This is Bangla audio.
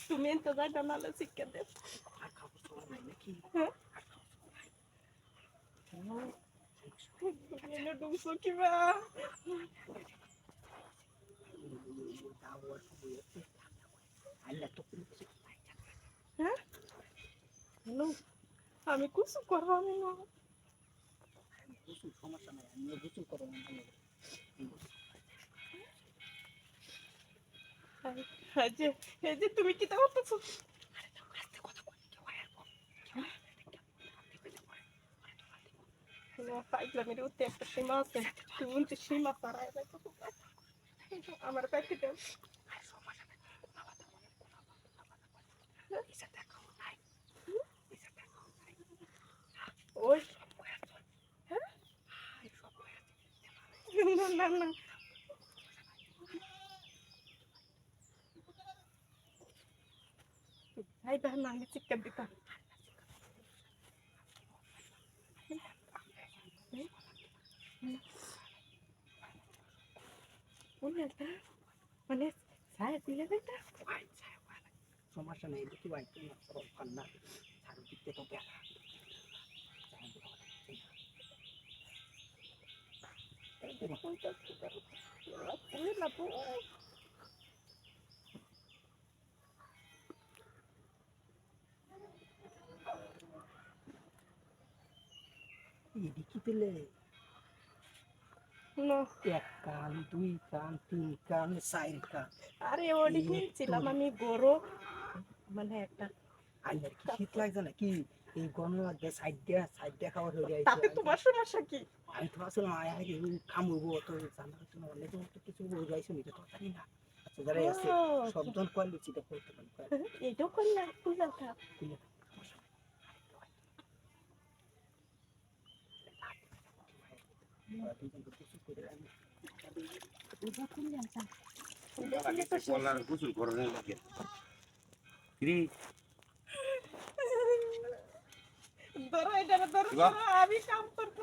তুমি তো যাইটা নালে শিক্ষা দেব ডুবছো কিবা হ্যাঁ আমি কিছু করবো না সমস্যা নাই আমি গোসল করবো এই যে তুমি কি করতেছো পাইলামের উঠতে একটা সীমা আছে তুমি বলছি সীমা পাড়ায় আমার প্যাকেট ওই না না না ভাই বাহ না আমি চিকেন দিতাম মানে ছায়া দিলে না সমস্যা নেই দেখি ভাই তুমি না আর দিতে তো দেখা দেখি পেলে এক কান দুই কান তিন কান চার কান আরে ওডি কিনছিলাম আমি গরো মানে একটা আইয়ার কি শীত লাগছে নাকি এই গরম লাগবে সাইড দিয়ে খাওয়া হয়ে যায় তাতে তোমার সমস্যা কি আমি তো আসলে আয়া খামুবো তো জানা তো অনেক তো কিছু বলে যাইছো এটা তো জানি না আচ্ছা যারা আছে সবজন কোয়ালিটিটা করতে পারে এইটাও করলাম পূজা থাক গোসল করার লাগে ধরো এটা ধরো আমি কাম করতে